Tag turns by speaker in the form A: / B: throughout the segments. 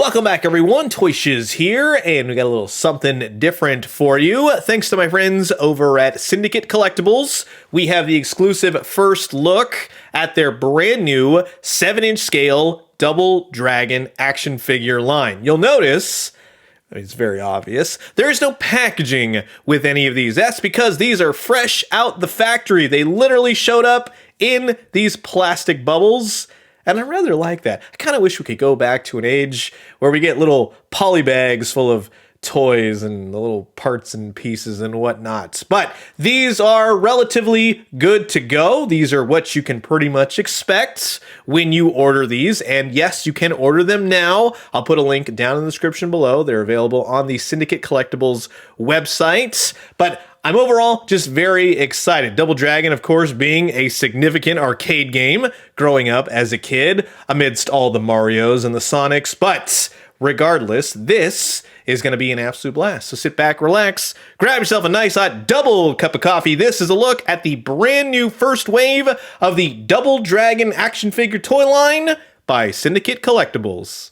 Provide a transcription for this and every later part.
A: Welcome back, everyone. TOYSHIZ here, and we got a little something different for you. Thanks to my friends over at Syndicate Collectibles, we have the exclusive first look at their brand new 7-inch scale Double Dragon action figure line. You'll notice, it's very obvious, there is no packaging with any of these. That's because these are fresh out the factory. They literally showed up in these plastic bubbles. And I rather like that. I kind of wish we could go back to an age where we get little poly bags full of toys and the little parts and pieces and whatnot. But these are relatively good to go. These are what you can pretty much expect when you order these. And yes, you can order them now. I'll put a link down in the description below. They're available on the Syndicate Collectibles website. But I'm overall just very excited. Double Dragon, of course, being a significant arcade game growing up as a kid amidst all the Marios and the Sonics. But regardless, this is going to be an absolute blast. So sit back, relax, grab yourself a nice hot double cup of coffee. This is a look at the brand new first wave of the Double Dragon action figure toy line by Syndicate Collectibles.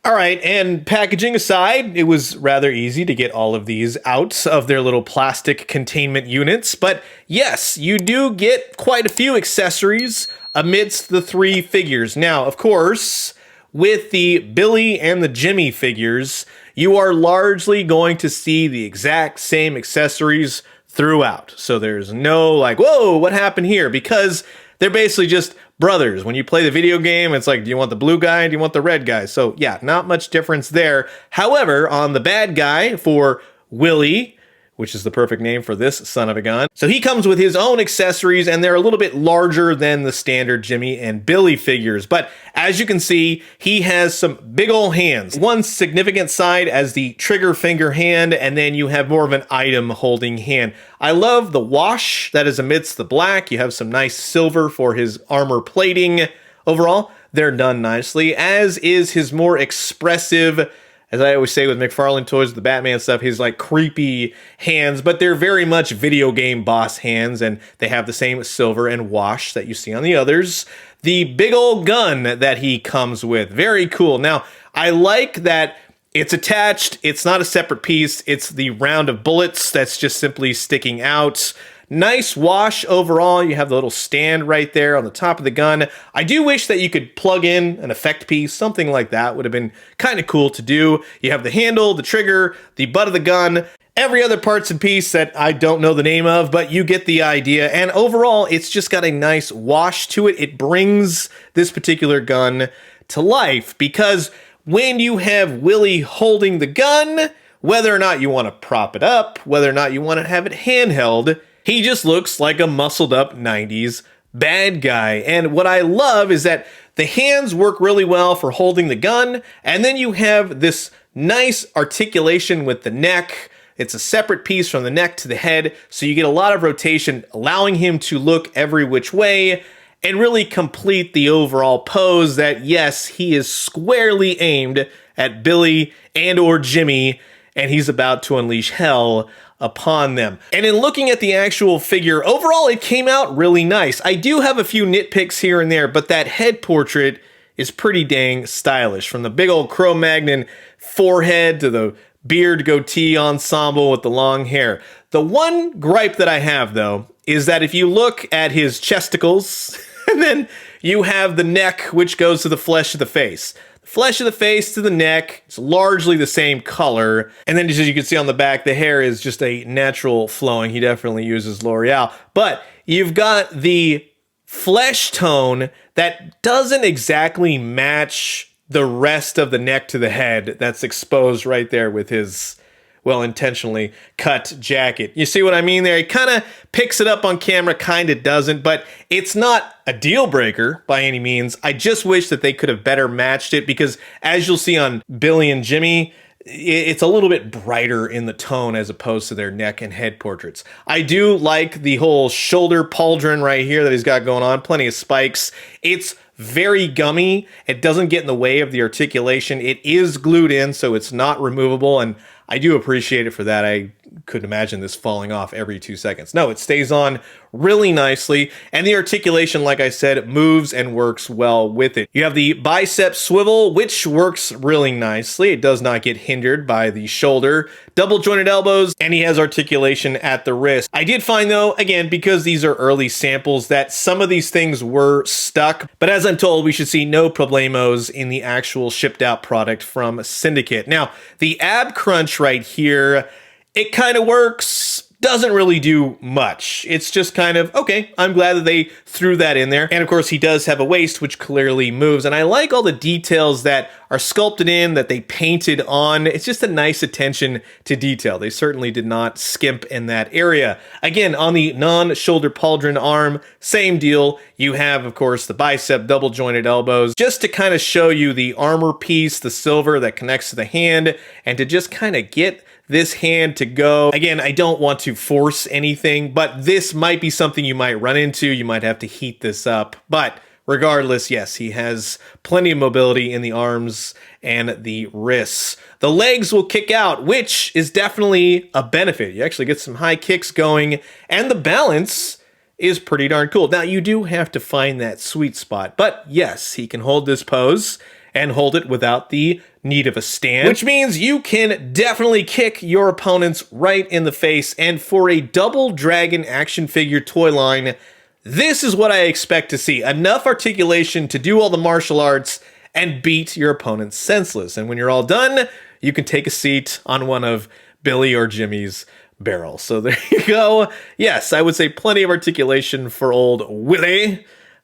A: All right, and packaging aside, it was rather easy to get all of these out of their little plastic containment units. But yes, you do get quite a few accessories amidst the three figures. Now, of course, with the Billy and the Jimmy figures, you are largely going to see the exact same accessories throughout. So there's no like, whoa, what happened here? Because they're basically just brothers. When you play the video game, it's like, do you want the blue guy? Do you want the red guy? So yeah, not much difference there. However, on the bad guy for Willie, which is the perfect name for this son of a gun, so he comes with his own accessories, and they're a little bit larger than the standard Jimmy and Billy figures. But as you can see, he has some big old hands. One significant side as the trigger finger hand, and then you have more of an item holding hand. I love the wash that is amidst the black. You have some nice silver for his armor plating. Overall, they're done nicely, as is his more expressive, as I always say with McFarlane toys, the Batman stuff, his like creepy hands, but they're very much video game boss hands, and they have the same silver and wash that you see on the others. The big old gun that he comes with, very cool. Now, I like that it's attached, it's not a separate piece, it's the round of bullets that's just simply sticking out. Nice wash overall. You have the little stand right there on the top of the gun. I do wish that you could plug in an effect piece. Something like that would have been kind of cool to do. You have the handle, the trigger, the butt of the gun, every other parts and piece that I don't know the name of, but you get the idea. And overall, it's just got a nice wash to it. It brings this particular gun to life, because when you have Willie holding the gun, whether or not you want to prop it up, whether or not you want to have it handheld, he just looks like a muscled up 90s bad guy. And what I love is that the hands work really well for holding the gun, and then you have this nice articulation with the neck. It's a separate piece from the neck to the head, so you get a lot of rotation, allowing him to look every which way and really complete the overall pose that, yes, he is squarely aimed at Billy and or Jimmy, and he's about to unleash hell upon them. And in looking at the actual figure, overall it came out really nice. I do have a few nitpicks here and there, but that head portrait is pretty dang stylish. From the big old Cro-Magnon forehead to the beard goatee ensemble with the long hair. The one gripe that I have, though, is that if you look at his chesticles, and then you have the neck, which goes to the flesh of the face. Flesh of the face to the neck, it's largely the same color. And then, just as you can see on the back, the hair is just a natural flowing. He definitely uses L'Oreal. But you've got the flesh tone that doesn't exactly match the rest of the neck to the head that's exposed right there with his, well, intentionally cut jacket. You see what I mean there? He kind of picks it up on camera, kind of doesn't, but it's not a deal breaker by any means. I just wish that they could have better matched it, because as you'll see on Billy and Jimmy, it's a little bit brighter in the tone as opposed to their neck and head portraits. I do like the whole shoulder pauldron right here that he's got going on. Plenty of spikes. It's very gummy. It doesn't get in the way of the articulation. It is glued in, so it's not removable, and I do appreciate it for that. I couldn't imagine this falling off every 2 seconds. No, it stays on really nicely, and the articulation, like I said, moves and works well with it. You have the bicep swivel, which works really nicely. It does not get hindered by the shoulder. Double jointed elbows, and he has articulation at the wrist. I did find, though, again, because these are early samples, that some of these things were stuck, but as I'm told, we should see no problemos in the actual shipped out product from Syndicate. Now, the ab crunch right here, it kind of works, doesn't really do much. It's just kind of, okay, I'm glad that they threw that in there. And of course, he does have a waist, which clearly moves. And I like all the details that are sculpted in, that they painted on. It's just a nice attention to detail. They certainly did not skimp in that area. Again, on the non-shoulder pauldron arm, same deal. You have, of course, the bicep double jointed elbows, just to kind of show you the armor piece, the silver that connects to the hand, and to just kind of get this hand to go. Again, I don't want to force anything, but this might be something you might run into. You might have to heat this up, but regardless, yes, he has plenty of mobility in the arms and the wrists. The legs will kick out, which is definitely a benefit. You actually get some high kicks going, and the balance is pretty darn cool. Now, you do have to find that sweet spot, but yes, he can hold this pose and hold it without the need of a stand, which means you can definitely kick your opponents right in the face. And for a double dragon action figure toy line, this is what I expect to see. Enough articulation to do all the martial arts and beat your opponents senseless. And when you're all done, you can take a seat on one of Billy or Jimmy's barrels. So there you go. Yes, I would say plenty of articulation for old Willie.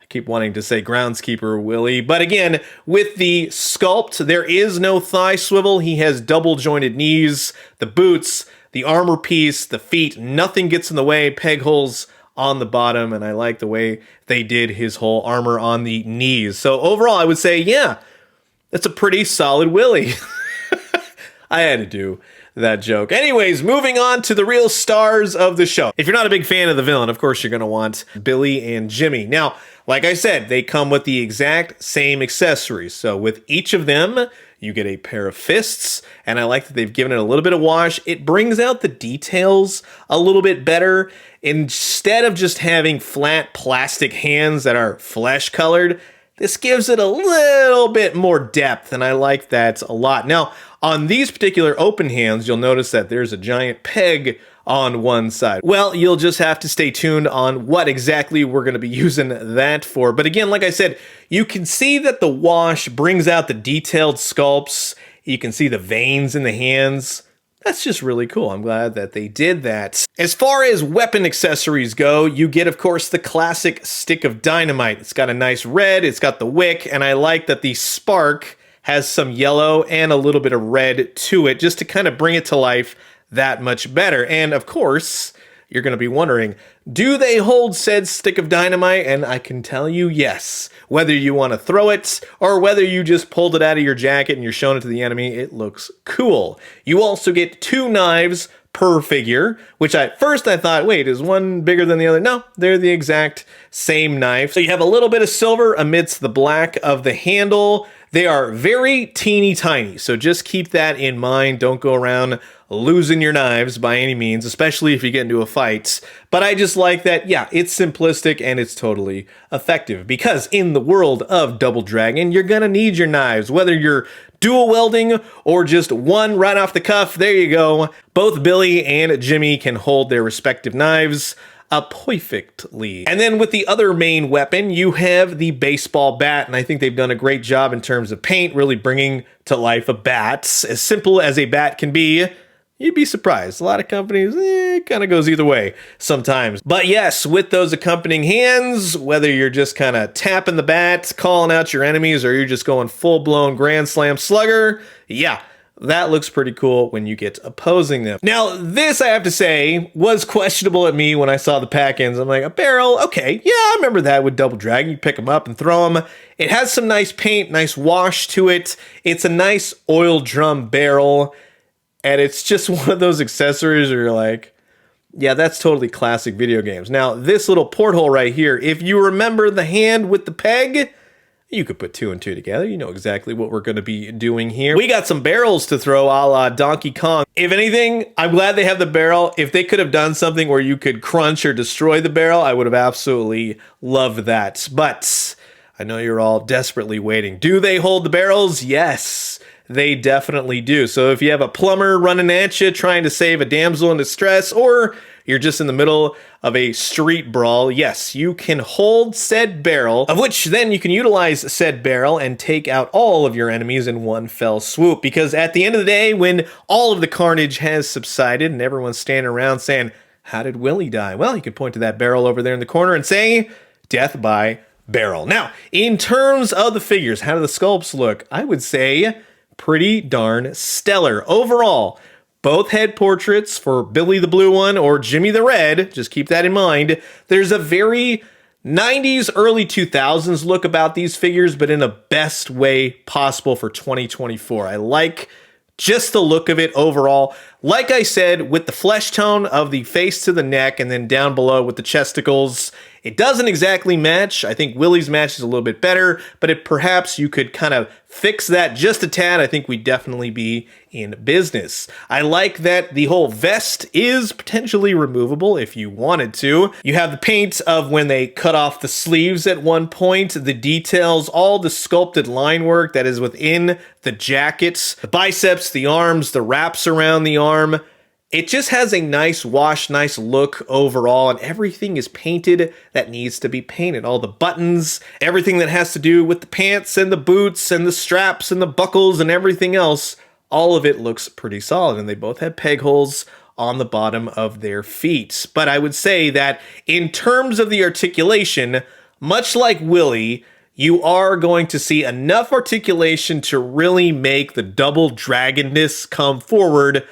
A: Keep wanting to say groundskeeper Willie, but again, with the sculpt, there is no thigh swivel. He has double jointed knees, the boots, the armor piece, the feet, nothing gets in the way, peg holes on the bottom, and I like the way they did his whole armor on the knees. So overall, I would say, yeah, that's a pretty solid Willie. I had to do that joke. Anyways, moving on to the real stars of the show. If you're not a big fan of the villain, of course you're going to want Billy and Jimmy. Now, like I said, they come with the exact same accessories. So with each of them, you get a pair of fists, and I like that they've given it a little bit of wash. It brings out the details a little bit better. Instead of just having flat plastic hands that are flesh colored, this gives it a little bit more depth, and I like that a lot. Now, on these particular open hands, you'll notice that there's a giant peg on one side. Well, you'll just have to stay tuned on what exactly we're going to be using that for. But again, like I said, you can see that the wash brings out the detailed sculpts. You can see the veins in the hands. That's just really cool. I'm glad that they did that. As far as weapon accessories go, you get, of course, the classic stick of dynamite. It's got a nice red, it's got the wick, and I like that the spark has some yellow and a little bit of red to it, just to kind of bring it to life that much better. And of course, you're going to be wondering, do they hold said stick of dynamite? And I can tell you yes. Whether you want to throw it or whether you just pulled it out of your jacket and you're showing it to the enemy, it looks cool. You also get 2 knives per figure, which at first I thought, wait, is one bigger than the other? No, they're the exact same knife. So you have a little bit of silver amidst the black of the handle. They are very teeny tiny, so just keep that in mind. Don't go around losing your knives by any means, especially if you get into a fight. But I just like that, yeah, it's simplistic and it's totally effective, because in the world of Double Dragon, you're gonna need your knives, whether you're dual welding or just one right off the cuff. There you go. Both Billy and Jimmy can hold their respective knives perfectly. And then with the other main weapon, you have the baseball bat, and I think they've done a great job in terms of paint, really bringing to life a bat. As simple as a bat can be, you'd be surprised. A lot of companies, it kind of goes either way sometimes. But yes, with those accompanying hands, whether you're just kind of tapping the bat, calling out your enemies, or you're just going full-blown Grand Slam slugger, yeah, that looks pretty cool when you get opposing them. Now, this, I have to say, was questionable at me when I saw the pack-ins. I'm like, a barrel? Okay, yeah, I remember that with Double Dragon. You pick them up and throw them. It has some nice paint, nice wash to it. It's a nice oil drum barrel, and it's just one of those accessories where you're like, yeah, that's totally classic video games. Now, this little porthole right here, if you remember the hand with the peg, You could put 2 and 2 together. You know exactly what we're going to be doing here. We got some barrels to throw a la Donkey Kong. If anything, I'm glad they have the barrel. If they could have done something where you could crunch or destroy the barrel, I would have absolutely loved that. But I know you're all desperately waiting. Do they hold the barrels? Yes, they definitely do. So if you have a plumber running at you trying to save a damsel in distress, or you're just in the middle of a street brawl, yes, you can hold said barrel, of which then you can utilize said barrel and take out all of your enemies in one fell swoop. Because at the end of the day, when all of the carnage has subsided and everyone's standing around saying, how did Willie die? Well, you can point to that barrel over there in the corner and say, death by barrel. Now, in terms of the figures, how do the sculpts look? I would say pretty darn stellar. Overall, both head portraits for Billy the blue one or Jimmy the red, just keep that in mind. There's a very 90s, early 2000s look about these figures, but in a best way possible for 2024. I like just the look of it overall. Like I said, with the flesh tone of the face to the neck and then down below with the chesticles, it doesn't exactly match. I think Willie's match is a little bit better, but perhaps you could kind of fix that just a tad. I think we'd definitely be in business. I like that the whole vest is potentially removable if you wanted to. You have the paint of when they cut off the sleeves at one point, the details, all the sculpted line work that is within the jackets, the biceps, the arms, the wraps around the arm. It just has a nice wash, nice look overall, and everything is painted that needs to be painted. All the buttons, everything that has to do with the pants and the boots and the straps and the buckles and everything else, all of it looks pretty solid, and they both have peg holes on the bottom of their feet. But I would say that in terms of the articulation, much like Willie, you are going to see enough articulation to really make the double dragonness come forward,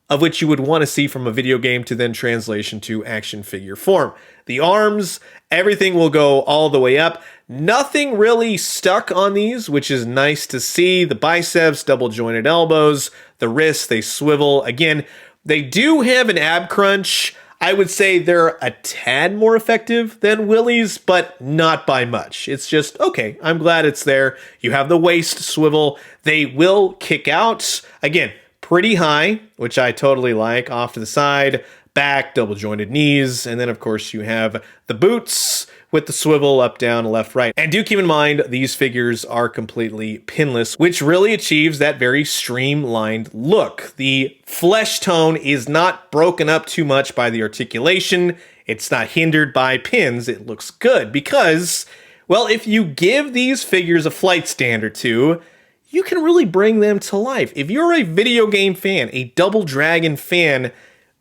A: of which you would want to see from a video game to then translation to action figure form. The arms, everything will go all the way up. Nothing really stuck on these, which is nice to see. The biceps, double jointed elbows, the wrists, they swivel. Again, they do have an ab crunch. I would say they're a tad more effective than Willie's, but not by much. It's just, okay, I'm glad it's there. You have the waist swivel. They will kick out. Again, pretty high, which I totally like, off to the side, back, double jointed knees, and then of course you have the boots with the swivel up, down, left, right. And do keep in mind, these figures are completely pinless, which really achieves that very streamlined look. The flesh tone is not broken up too much by the articulation. It's not hindered by pins. It looks good because, well, if you give these figures a flight stand or two, you can really bring them to life. If you're a video game fan, a Double Dragon fan,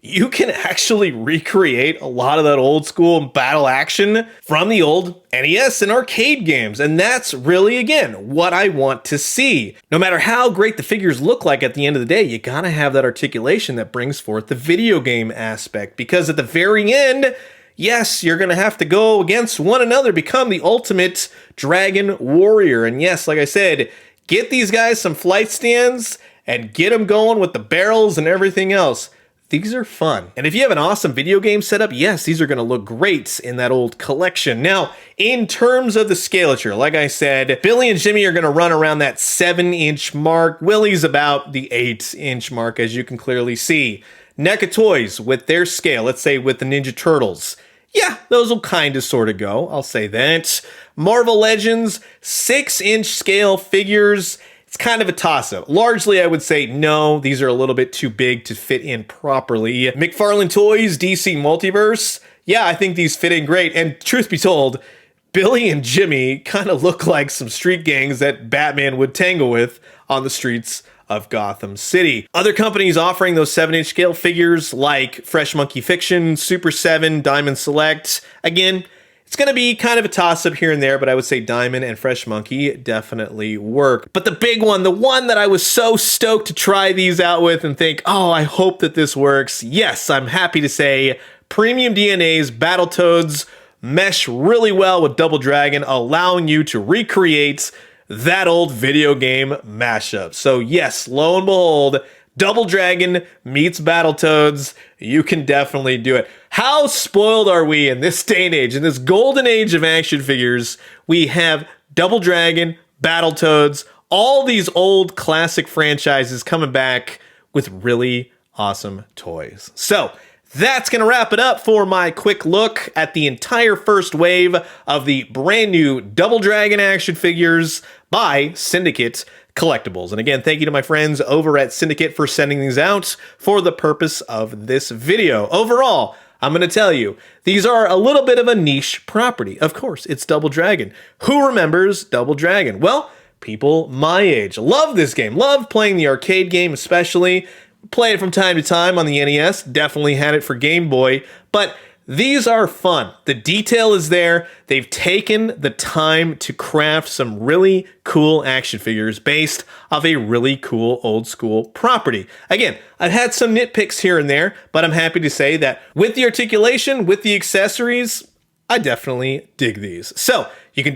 A: you can actually recreate a lot of that old school battle action from the old NES and arcade games. And that's really, again, what I want to see. No matter how great the figures look like at the end of the day, you gotta have that articulation that brings forth the video game aspect. Because at the very end, yes, you're going to have to go against one another, become the ultimate dragon warrior. And yes, like I said, get these guys some flight stands and get them going with the barrels and everything else. These are fun. And if you have an awesome video game setup, yes, these are going to look great in that old collection. Now, in terms of the scalature, like I said, Billy and Jimmy are going to run around that 7-inch mark. Willie's about the 8-inch mark, as you can clearly see. NECA Toys, with their scale, let's say with the Ninja Turtles, yeah, those will kind of sort of go, I'll say that. Marvel Legends, 6-inch scale figures, it's kind of a toss-up. Largely, I would say no, these are a little bit too big to fit in properly. McFarlane Toys, DC Multiverse, yeah, I think these fit in great. And truth be told, Billy and Jimmy kind of look like some street gangs that Batman would tangle with on the streets of Gotham City. Other companies offering those 7-inch scale figures like Fresh Monkey Fiction, Super 7, Diamond Select. Again, it's going to be kind of a toss-up here and there, but I would say Diamond and Fresh Monkey definitely work. But the big one, the one that I was so stoked to try these out with and think, oh, I hope that this works. Yes, I'm happy to say Premium DNA's Battletoads mesh really well with Double Dragon, allowing you to recreate that old video game mashup. So yes, lo and behold, Double Dragon meets Battletoads. You can definitely do it. How spoiled are we in this day and age, in this golden age of action figures? We have Double Dragon, Battletoads, all these old classic franchises coming back with really awesome toys. So that's going to wrap it up for my quick look at the entire first wave of the brand new Double Dragon action figures by Syndicate Collectibles. And again, thank you to my friends over at Syndicate for sending these out for the purpose of this video. Overall, I'm going to tell you, these are a little bit of a niche property. Of course, it's Double Dragon. Who remembers Double Dragon? Well, people my age. Love this game. Love playing the arcade game especially. Play it from time to time on the NES. Definitely had it for Game Boy. But these are fun. The detail is there. They've taken the time to craft some really cool action figures based off a really cool old school property. Again, I've had some nitpicks here and there, but I'm happy to say that with the articulation, with the accessories, I definitely dig these. So you can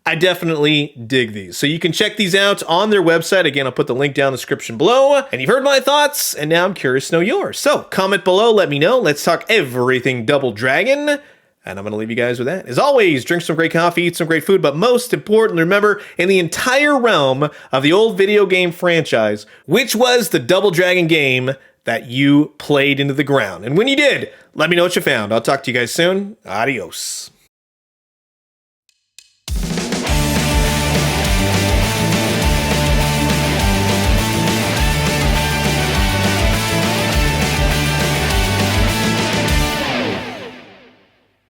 A: I definitely dig these. So you can check these out on their website. Again, I'll put the link down in the description below. And you've heard my thoughts, and now I'm curious to know yours. So comment below, let me know. Let's talk everything Double Dragon. And I'm going to leave you guys with that. As always, drink some great coffee, eat some great food, but most importantly, remember, in the entire realm of the old video game franchise, which was the Double Dragon game that you played into the ground? And when you did, let me know what you found. I'll talk to you guys soon. Adios.